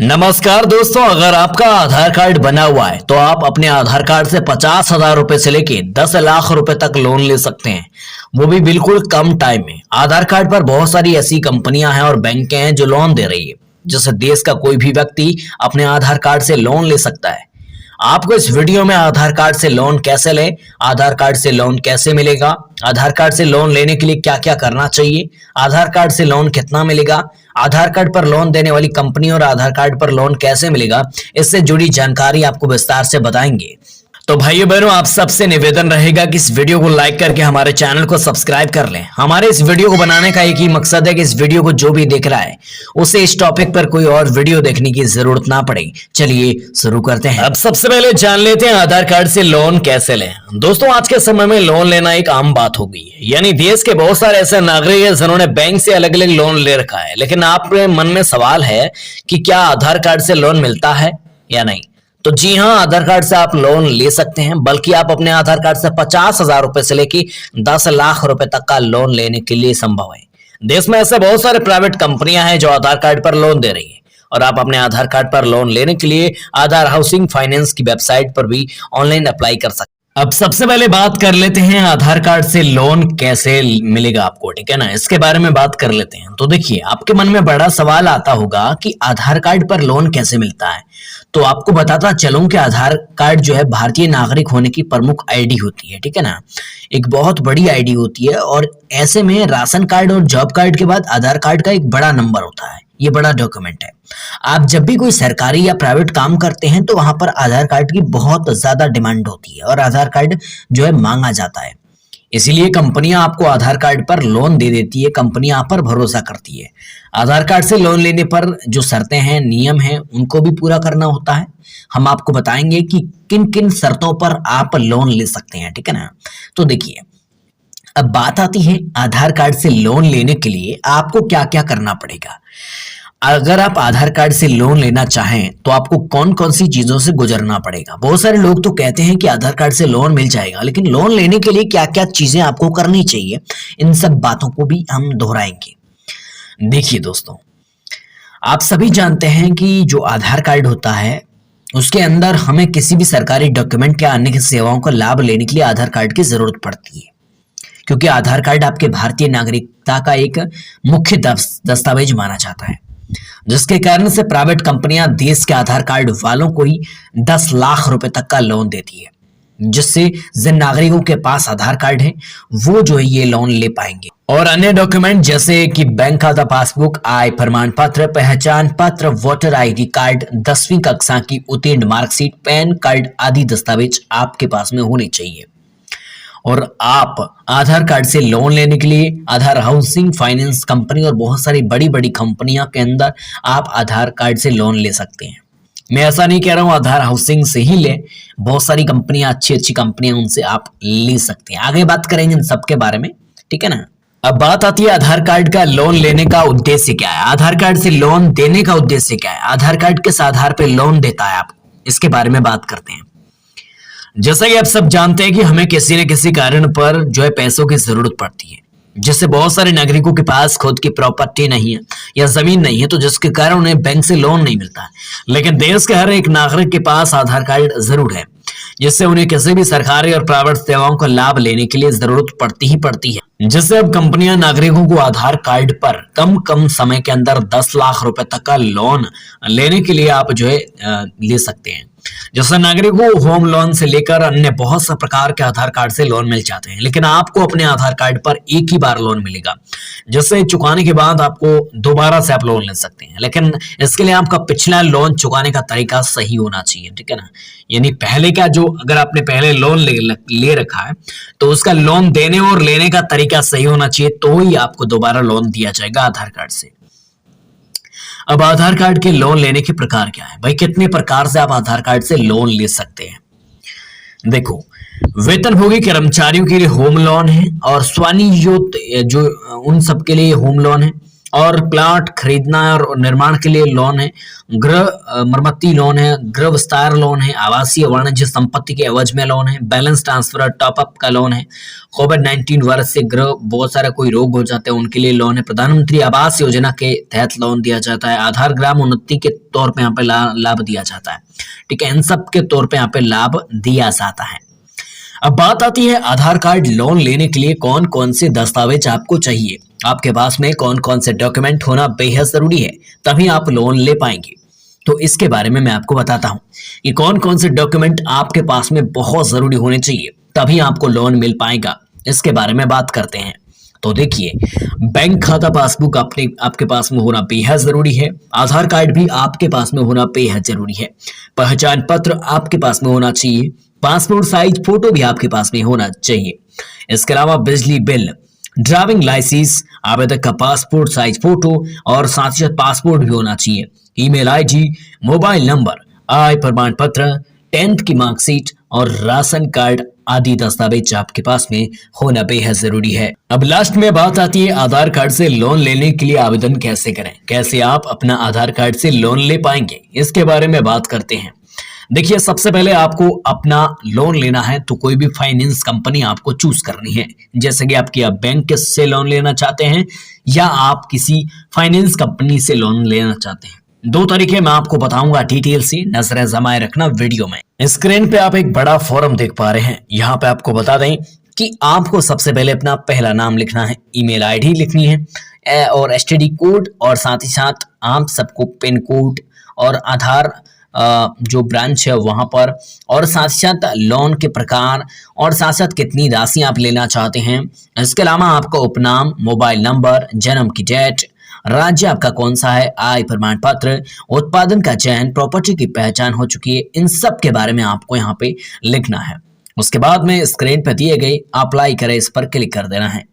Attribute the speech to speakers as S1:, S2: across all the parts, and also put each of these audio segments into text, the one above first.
S1: नमस्कार दोस्तों, अगर आपका आधार कार्ड बना हुआ है तो आप अपने आधार कार्ड से 50,000 रुपए से लेके 10 लाख रुपए तक लोन ले सकते हैं, वो भी बिल्कुल कम टाइम में। आधार कार्ड पर बहुत सारी ऐसी कंपनियां हैं और बैंक हैं जो लोन दे रही है, जिससे देश का कोई भी व्यक्ति अपने आधार कार्ड से लोन ले सकता है। आपको इस वीडियो में आधार कार्ड से लोन कैसे लें, आधार कार्ड से लोन कैसे मिलेगा, आधार कार्ड से लोन लेने के लिए क्या क्या करना चाहिए, आधार कार्ड से लोन कितना मिलेगा, आधार कार्ड पर लोन देने वाली कंपनी और आधार कार्ड पर लोन कैसे मिलेगा, इससे जुड़ी जानकारी आपको विस्तार से बताएंगे। तो भाइयों बहनों, आप सबसे निवेदन रहेगा कि इस वीडियो को लाइक करके हमारे चैनल को सब्सक्राइब कर लें। हमारे इस वीडियो को बनाने का एक ही मकसद है कि इस वीडियो को जो भी देख रहा है उसे इस टॉपिक पर कोई और वीडियो देखने की जरूरत ना पड़े। चलिए शुरू करते हैं। अब सबसे पहले जान लेते हैं आधार कार्ड से लोन कैसे लें। दोस्तों, आज के समय में लोन लेना एक आम बात हो गई है, यानी देश के बहुत सारे ऐसे नागरिक हैं जिन्होंने बैंक से अलग अलग लोन ले रखा है, लेकिन आपके मन में सवाल है कि क्या आधार कार्ड से लोन मिलता है या नहीं। तो जी हाँ, आधार कार्ड से आप लोन ले सकते हैं, बल्कि आप अपने आधार कार्ड से 50,000 रुपए से लेके 10 लाख रुपए तक का लोन लेने के लिए संभव है। देश में ऐसे बहुत सारे प्राइवेट कंपनियां हैं जो आधार कार्ड पर लोन दे रही है, और आप अपने आधार कार्ड पर लोन लेने के लिए आधार हाउसिंग फाइनेंस की वेबसाइट पर भी ऑनलाइन अप्लाई कर सकते हैं। अब सबसे पहले बात कर लेते हैं आधार कार्ड से लोन कैसे मिलेगा आपको, ठीक है ना, इसके बारे में बात कर लेते हैं। तो देखिए, आपके मन में बड़ा सवाल आता होगा कि आधार कार्ड पर लोन कैसे मिलता है। तो आपको बताता चलूं कि आधार कार्ड जो है भारतीय नागरिक होने की प्रमुख आईडी होती है, ठीक है ना, एक बहुत बड़ी आईडी होती है। और ऐसे में राशन कार्ड और जॉब कार्ड के बाद आधार कार्ड का एक बड़ा नंबर होता है, ये बड़ा डॉक्यूमेंट है। आप जब भी कोई सरकारी या प्राइवेट काम करते हैं तो वहां पर आधार कार्ड की बहुत ज्यादा डिमांड होती है और आधार कार्ड जो है मांगा जाता है। इसीलिए कंपनियां आपको आधार कार्ड पर लोन दे देती है, कंपनियां आप पर भरोसा करती है। आधार कार्ड से लोन लेने पर जो शर्तें हैं, नियम हैं, उनको भी पूरा करना होता है। हम आपको बताएंगे कि किन किन शर्तों पर आप लोन ले सकते हैं, ठीक है ना। तो देखिए, अब बात आती है आधार कार्ड से लोन लेने के लिए आपको क्या क्या करना पड़ेगा। अगर आप आधार कार्ड से लोन लेना चाहें तो आपको कौन कौन सी चीजों से गुजरना पड़ेगा। बहुत सारे लोग तो कहते हैं कि आधार कार्ड से लोन मिल जाएगा, लेकिन लोन लेने के लिए क्या क्या चीजें आपको करनी चाहिए, इन सब बातों को भी हम दोहराएंगे। देखिए दोस्तों, आप सभी जानते हैं कि जो आधार कार्ड होता है उसके अंदर हमें किसी भी सरकारी डॉक्यूमेंट या अन्य सेवाओं का लाभ लेने के लिए आधार कार्ड की जरूरत पड़ती है, क्योंकि आधार कार्ड आपके भारतीय नागरिकता का एक मुख्य दस्तावेज माना जाता है, जिसके कारण से प्राइवेट कंपनियां देश के आधार कार्ड वालों को ही 10 लाख रुपए तक का लोन देती है, जिससे जिन नागरिकों के पास आधार कार्ड है वो जो है ये लोन ले पाएंगे। और अन्य डॉक्यूमेंट जैसे कि बैंक खाता पासबुक, आय प्रमाण पत्र, पहचान पत्र, वोटर आईडी कार्ड, 10वीं कक्षा की उत्तीर्ण मार्कशीट, पैन कार्ड आदि दस्तावेज आपके पास में होने चाहिए। और आप आधार कार्ड से लोन लेने के लिए आधार हाउसिंग फाइनेंस कंपनी और बहुत सारी बड़ी बड़ी कंपनियां के अंदर आप आधार कार्ड से लोन ले सकते हैं। मैं ऐसा नहीं कह रहा हूं आधार हाउसिंग से ही ले, बहुत सारी कंपनियां, अच्छी अच्छी कंपनियां, उनसे आप ले सकते हैं। आगे बात करेंगे इन सब के बारे में, ठीक है ना। अब बात आती है आधार कार्ड का लोन लेने का उद्देश्य क्या है, आधार कार्ड से लोन देने का उद्देश्य क्या है, आधार कार्ड किस आधार पर लोन देता है आपको, इसके बारे में बात करते हैं। जैसा कि आप सब जानते हैं कि हमें किसी न किसी कारण पर जो है पैसों की जरूरत पड़ती है, जिससे बहुत सारे नागरिकों के पास खुद की प्रॉपर्टी नहीं है या जमीन नहीं है, तो जिसके कारण उन्हें बैंक से लोन नहीं मिलता है। लेकिन देश के हर एक नागरिक के पास आधार कार्ड जरूर है, जिससे उन्हें किसी भी सरकारी और प्राइवेट सेवाओं का लाभ लेने के लिए जरूरत पड़ती ही है। जिससे अब कंपनियां नागरिकों को आधार कार्ड पर कम समय के अंदर 10 लाख रुपए तक का लोन लेने के लिए आप जो है ले सकते हैं। जैसे नागरिकों को होम लोन से लेकर अन्य बहुत से प्रकार के आधार कार्ड से लोन मिल जाते हैं, लेकिन आपको अपने आधार कार्ड पर एक ही बार लोन मिलेगा, जिससे चुकाने के बाद आपको दोबारा से आप लोन ले सकते हैं। लेकिन इसके लिए आपका पिछला लोन चुकाने का तरीका सही होना चाहिए, ठीक है ना। यानी पहले का जो, अगर आपने पहले लोन ले रखा है तो उसका लोन देने और लेने का तरीका सही होना चाहिए, तो ही आपको दोबारा लोन दिया जाएगा आधार कार्ड से। अब आधार कार्ड के लोन लेने के प्रकार क्या है भाई, कितने प्रकार से आप आधार कार्ड से लोन ले सकते हैं। देखो, वेतनभोगी कर्मचारियों के लिए होम लोन है और स्वनियोजित जो उन सब के लिए होम लोन है। और प्लाट खरीदना है और निर्माण के लिए लोन है, गृह मरम्मती लोन है, गृह विस्तार लोन है, आवासीय वाणिज्य संपत्ति के एवज में लोन है, बैलेंस ट्रांसफर टॉपअप का लोन है, कोविड-19 वायरस से गृह बहुत सारा कोई रोग हो जाते हैं उनके लिए लोन है, प्रधानमंत्री आवास योजना के तहत लोन दिया जाता है, आधार ग्राम उन्नति के तौर पे यहाँ पे लाभ दिया जाता है। ठीक है, इन सब के तौर पे यहाँ पे लाभ दिया जाता है। अब बात आती है आधार कार्ड लोन लेने के लिए कौन कौन से दस्तावेज आपको चाहिए, आपके पास में कौन कौन से डॉक्यूमेंट होना बेहद जरूरी है, तभी आप लोन ले पाएंगे। तो इसके बारे में मैं आपको बताता हूं कि कौन कौन से डॉक्यूमेंट आपके पास में बहुत जरूरी होने चाहिए, तभी आपको लोन मिल पाएगा। इसके बारे में बात करते हैं। तो देखिए, बैंक खाता पासबुक आपके पास में होना बेहद जरूरी है, आधार कार्ड भी आपके पास में होना बेहद जरूरी है, पहचान पत्र आपके पास में होना चाहिए, पासपोर्ट साइज फोटो भी आपके पास में होना चाहिए। इसके अलावा बिजली बिल, ड्राइविंग लाइसेंस, आवेदक का पासपोर्ट साइज फोटो और साथ ही साथ पासपोर्ट भी होना चाहिए, ईमेल आईडी, मोबाइल नंबर, आय प्रमाण पत्र, 10th की मार्कशीट और राशन कार्ड आदि दस्तावेज आपके पास में होना बेहद जरूरी है। अब लास्ट में बात आती है आधार कार्ड से लोन लेने के लिए आवेदन कैसे करें, कैसे आप अपना आधार कार्ड से लोन ले पाएंगे, इसके बारे में बात करते हैं। देखिए, सबसे पहले आपको अपना लोन लेना है तो कोई भी फाइनेंस कंपनी आपको चूज करनी है, जैसे कि आपकी आप बैंक से लोन लेना चाहते हैं या आप किसी फाइनेंस कंपनी से लोन लेना चाहते हैं। दो तरीके मैं आपको बताऊंगा, डिटेल से नजर जमाए रखना वीडियो में। स्क्रीन पे आप एक बड़ा फॉर्म देख पा रहे हैं, यहाँ पे आपको बता दें कि आपको सबसे पहले अपना पहला नाम लिखना है, ईमेल आईडी लिखनी है और एसटीडी कोड, और साथ ही साथ आप सबको पिन कोड और आधार जो ब्रांच है वहां पर, और साथ ही साथ लोन के प्रकार और साथ साथ कितनी राशि आप लेना चाहते हैं। इसके अलावा आपका उपनाम, मोबाइल नंबर, जन्म की डेट, राज्य आपका कौन सा है, आय प्रमाण पत्र, उत्पादन का चयन, प्रॉपर्टी की पहचान हो चुकी है, इन सब के बारे में आपको यहाँ पे लिखना है। उसके बाद में स्क्रीन पर दिए गए अप्लाई करें, इस पर क्लिक कर देना है।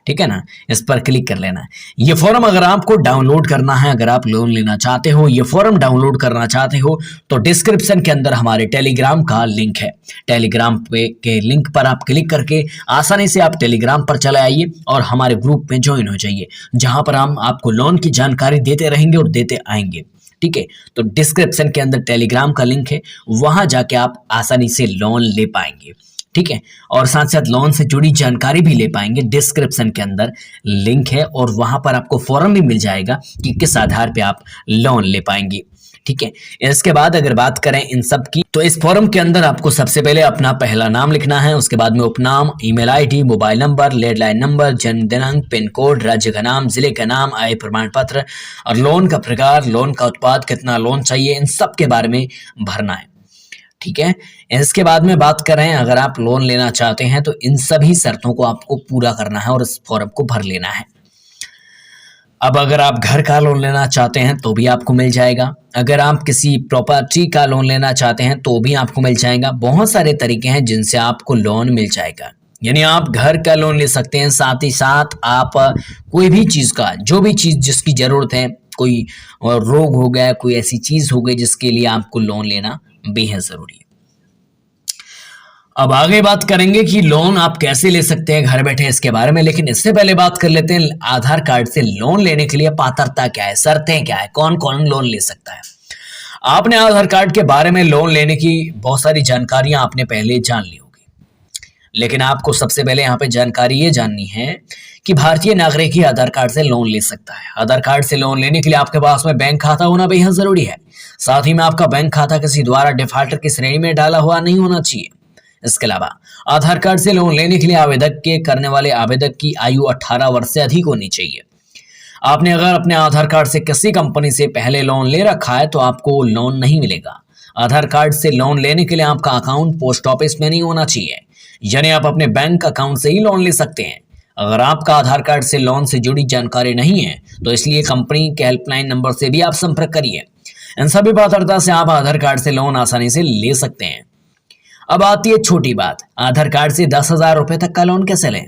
S1: ठीक है ना, इस पर क्लिक कर लेना है। ये फॉर्म अगर आपको डाउनलोड करना है, अगर आप लोन लेना चाहते हो, ये फॉर्म डाउनलोड करना चाहते हो, तो डिस्क्रिप्शन के अंदर हमारे टेलीग्राम का लिंक है। टेलीग्राम पे के लिंक पर आप क्लिक करके आसानी से आप टेलीग्राम पर चले आइए और हमारे ग्रुप में ज्वाइन हो जाइए, जहां पर हम आपको लोन की जानकारी देते रहेंगे और देते आएंगे। ठीक है, तो डिस्क्रिप्शन के अंदर टेलीग्राम का लिंक है, वहां जाके आप आसानी से लोन ले पाएंगे। ठीक है, और साथ साथ लोन से जुड़ी जानकारी भी ले पाएंगे। डिस्क्रिप्शन के अंदर लिंक है और वहां पर आपको फॉर्म भी मिल जाएगा कि किस आधार पे आप लोन ले पाएंगे। ठीक है, इसके बाद अगर बात करें इन सब की, तो इस फॉर्म के अंदर आपको सबसे पहले अपना पहला नाम लिखना है, उसके बाद में उपनाम, email ID, mobile number, landline number, जन्म दिनांक, पिन कोड, राज्य का नाम, जिले का नाम, आय प्रमाण पत्र और लोन का प्रकार, लोन का उत्पाद, कितना लोन चाहिए, इन सब के बारे में भरना है। ठीक है, इसके बाद में बात करें अगर आप लोन लेना चाहते हैं तो इन सभी शर्तों को आपको पूरा करना है और इस फॉर्म को भर लेना है। अब अगर आप घर का लोन लेना चाहते हैं तो भी आपको मिल जाएगा, अगर आप किसी प्रॉपर्टी का लोन लेना चाहते हैं तो भी आपको मिल जाएगा। बहुत सारे तरीके हैं जिनसे आपको लोन मिल जाएगा, यानी आप घर का लोन ले सकते हैं, साथ ही साथ आप कोई भी चीज़ का, जो भी चीज़ जिसकी ज़रूरत है, कोई रोग हो गया, कोई ऐसी चीज़ हो गई जिसके लिए आपको लोन लेना बेहद जरूरी है। अब आगे बात करेंगे कि लोन आप कैसे ले सकते हैं घर बैठे, इसके बारे में, लेकिन इससे पहले बात कर लेते हैं आधार कार्ड से लोन लेने के लिए पात्रता क्या है, शर्तें क्या है, कौन कौन लोन ले सकता है। आपने आधार कार्ड के बारे में लोन लेने की बहुत सारी जानकारियां आपने पहले जान ली होगी, लेकिन आपको सबसे पहले यहाँ पे जानकारी ये जाननी है कि भारतीय नागरिक ही आधार कार्ड से लोन ले सकता है। आधार कार्ड से लोन लेने के लिए आपके पास में बैंक खाता होना बेहद जरूरी है, साथ ही में आपका बैंक खाता किसी द्वारा डिफॉल्टर की श्रेणी में डाला हुआ नहीं होना चाहिए। इसके अलावा आधार कार्ड से लोन लेने के लिए आवेदक के करने वाले आवेदक की आयु 18 वर्ष से अधिक होनी चाहिए। आपने अगर अपने आधार कार्ड से किसी कंपनी से पहले लोन ले रखा है तो आपको लोन नहीं मिलेगा। आधार कार्ड से लोन लेने के लिए आपका अकाउंट पोस्ट ऑफिस में नहीं होना चाहिए, यानी आप अपने बैंक अकाउंट से ही लोन ले सकते हैं। अगर आपका आधार कार्ड से लोन से जुड़ी जानकारी नहीं है तो इसलिए कंपनी के हेल्पलाइन नंबर से भी आप संपर्क करिए। इन सभी पात्रता से आप आधार कार्ड से लोन आसानी से ले सकते हैं। अब आती है छोटी बात, आधार कार्ड से 10,000 रुपए तक का लोन कैसे लें।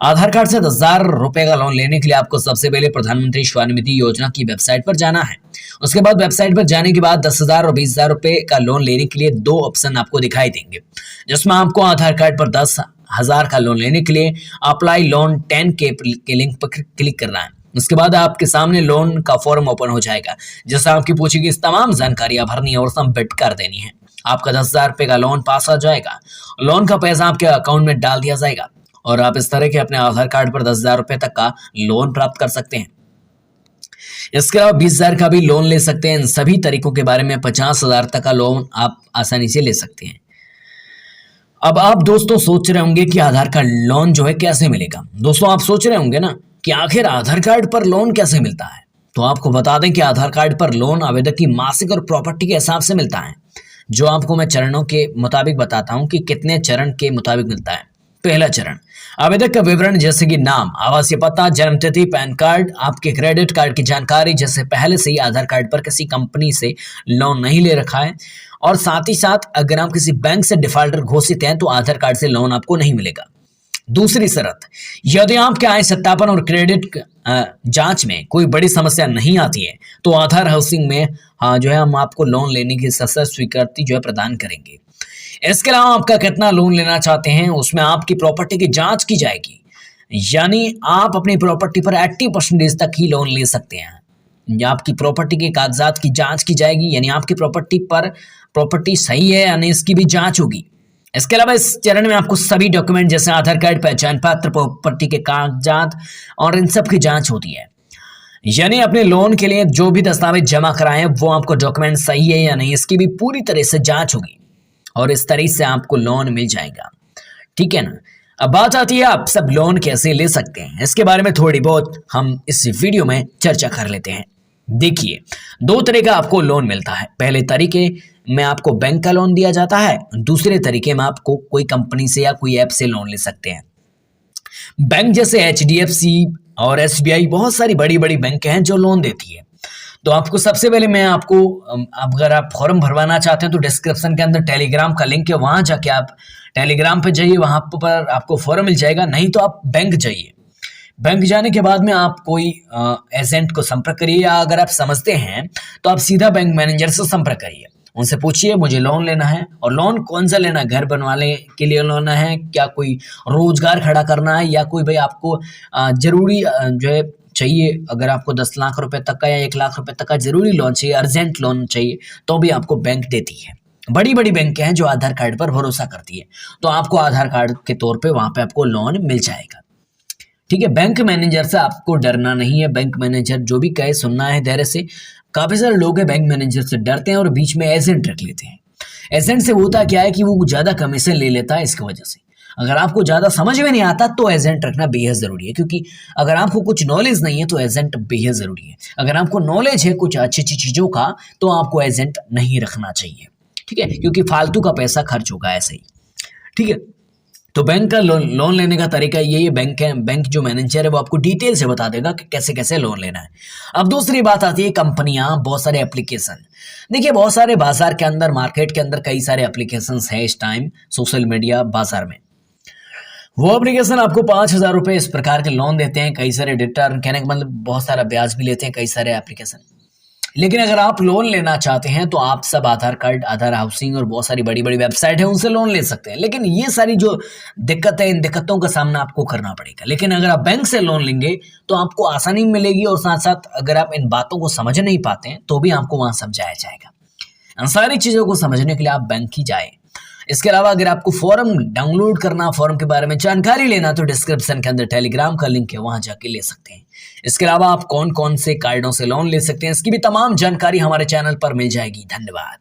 S1: आधार कार्ड से 10,000 रुपए का लोन लेने के लिए आपको सबसे पहले प्रधानमंत्री स्वनिधि योजना की वेबसाइट पर जाना है। उसके बाद वेबसाइट पर जाने के बाद 10,000 और 20,000 रुपए का लोन लेने के लिए दो ऑप्शन आपको दिखाई देंगे, जिसमें आपको आधार कार्ड पर 10,000 का लोन लेने के लिए अप्लाई लोन 10 के लिंक पर क्लिक करना है। उसके बाद आपके सामने लोन का फॉर्म ओपन हो जाएगा, जैसे आपकी पूछी गई तमाम जानकारियां भरनी है और सबमिट कर देनी है। आपका 10,000 रुपये का लोन पास हो जाएगा। लोन का पैसा आपके अकाउंट में डाल दिया जाएगा और आप इस तरह के अपने आधार कार्ड पर 10,000 रुपये तक का लोन प्राप्त कर सकते हैं। इसके अलावा 20,000 का भी लोन ले सकते हैं। इन सभी तरीकों के बारे में 50,000 तक का लोन आप आसानी से ले सकते हैं। अब आप दोस्तों सोच रहे होंगे कि आधार कार्ड लोन जो है कैसे मिलेगा। दोस्तों आप सोच रहे होंगे ना कि आखिर आधार कार्ड पर लोन कैसे मिलता है। तो आपको बता दें कि आधार कार्ड पर लोन आवेदक की मासिक और प्रॉपर्टी के हिसाब से मिलता है, जो आपको मैं चरणों के मुताबिक बताता हूं कि कितने चरण के मुताबिक मिलता है। पहला चरण, आवेदक का विवरण जैसे कि नाम, आवासीय पता, जन्म तिथि, पैन कार्ड, आपके क्रेडिट कार्ड की जानकारी, जैसे पहले से ही आधार कार्ड पर किसी कंपनी से लोन नहीं ले रखा है, और साथ ही साथ अगर आप किसी बैंक से डिफॉल्टर घोषित हैं तो आधार कार्ड से लोन आपको नहीं मिलेगा। दूसरी शर्त, यदि आपके आय सत्यापन और क्रेडिट जांच में कोई बड़ी समस्या नहीं आती है तो आधार हाउसिंग में जो है हम आपको लोन लेने की सशर्त स्वीकृति जो है प्रदान करेंगे। इसके अलावा आपका कितना लोन लेना चाहते हैं उसमें आपकी प्रॉपर्टी की जांच की जाएगी, यानी आप अपनी प्रॉपर्टी पर 80% तक ही लोन ले सकते हैं। या आपकी प्रॉपर्टी के कागजात की जांच की जाएगी, यानी आपकी प्रॉपर्टी सही है यानी इसकी भी जांच होगी। इसके अलावा इस चरण में आपको सभी डॉक्यूमेंट जैसे आधार कार्ड, पहचान पत्र, प्रॉपर्टी के कागजात और इन सब की जांच होती है। यानी अपने लोन के लिए जो भी दस्तावेज जमा कराएं वो आपको डॉक्यूमेंट सही है या नहीं इसकी भी पूरी तरह से जांच होगी और इस तरह से आपको लोन मिल जाएगा। ठीक है ना। अब बात आती है आप सब लोन कैसे ले सकते हैं। इसके बारे में थोड़ी बहुत हम इस वीडियो में चर्चा कर लेते हैं। देखिए, 2 तरह का आपको लोन मिलता है। पहले तरीके में आपको बैंक का लोन दिया जाता है, दूसरे तरीके में आपको कोई कंपनी से या कोई ऐप से लोन ले सकते हैं। बैंक जैसे HDFC और SBI बहुत सारी बड़ी बड़ी बैंक हैं जो लोन देती है। तो आपको सबसे पहले मैं आपको, अगर आप फॉर्म भरवाना चाहते हैं तो डिस्क्रिप्शन के अंदर टेलीग्राम का लिंक है, वहां जाके आप टेलीग्राम पे जाइए, वहां पर आपको फॉर्म मिल जाएगा। नहीं तो आप बैंक जाइए। बैंक जाने के बाद में आप कोई एजेंट को संपर्क करिए, या अगर आप समझते हैं तो आप सीधा बैंक मैनेजर से संपर्क करिए। उनसे पूछिए मुझे लोन लेना है, और लोन कौन सा लेना है, घर बनवाने के लिए लेना है, क्या कोई रोजगार खड़ा करना है, या कोई भाई आपको जरूरी जो है चाहिए, अगर आपको 10 लाख रुपए तक का या 1 लाख रुपए तक का जरूरी लोन चाहिए, अर्जेंट लोन चाहिए, तो भी आपको बैंक देती है। बड़ी बड़ी बैंकें हैं जो आधार कार्ड पर भरोसा करती है, तो आपको आधार कार्ड के तौर पे वहां पे आपको लोन मिल जाएगा। ठीक है। बैंक मैनेजर से आपको डरना नहीं है। बैंक मैनेजर जो भी कहे सुनना है धैर्य से। काफी सारे लोग हैं बैंक मैनेजर से डरते हैं और बीच में एजेंट रख लेते हैं। एजेंट से होता क्या है कि वो ज्यादा कमीशन ले लेता है। इसकी वजह से अगर आपको ज्यादा समझ में नहीं आता तो एजेंट रखना बेहद जरूरी है, क्योंकि अगर आपको कुछ नॉलेज नहीं है तो एजेंट बेहद जरूरी है। अगर आपको नॉलेज है कुछ अच्छी अच्छी चीजों का तो आपको एजेंट नहीं रखना चाहिए। ठीक है, क्योंकि फालतू का पैसा खर्च होगा ऐसे ही। ठीक है। तो बैंक का लोन लेने का तरीका ये बैंक जो मैनेजर है वो आपको डिटेल से बता देगा कि कैसे कैसे लोन लेना है। अब दूसरी बात आती है कंपनियां, बहुत सारे एप्लीकेशन। देखिए, बहुत सारे बाजार के अंदर, मार्केट के अंदर कई सारे एप्लीकेशन है इस टाइम सोशल मीडिया बाजार में। वो एप्लीकेशन आपको 5,000 रुपए इस प्रकार के लोन देते हैं। कई सारे रिटर्न, कहने का मतलब बहुत सारा ब्याज भी लेते हैं कई सारे एप्लीकेशन। लेकिन अगर आप लोन लेना चाहते हैं तो आप सब आधार कार्ड, आधार हाउसिंग और बहुत सारी बड़ी बड़ी वेबसाइट है उनसे लोन ले सकते हैं। लेकिन ये सारी जो दिक्कत है, इन दिक्कतों का सामना आपको करना पड़ेगा। लेकिन अगर आप बैंक से लोन लेंगे तो आपको आसानी मिलेगी, और साथ साथ अगर आप इन बातों को समझ नहीं पाते हैं तो भी आपको वहां समझाया जाएगा। इन सारी चीजों को समझने के लिए आप बैंक ही जाए। इसके अलावा अगर आपको फॉर्म डाउनलोड करना, फॉर्म के बारे में जानकारी लेना, तो डिस्क्रिप्शन के अंदर टेलीग्राम का लिंक है, वहां जाके ले सकते हैं। इसके अलावा आप कौन कौन से कार्डों से लोन ले सकते हैं इसकी भी तमाम जानकारी हमारे चैनल पर मिल जाएगी। धन्यवाद।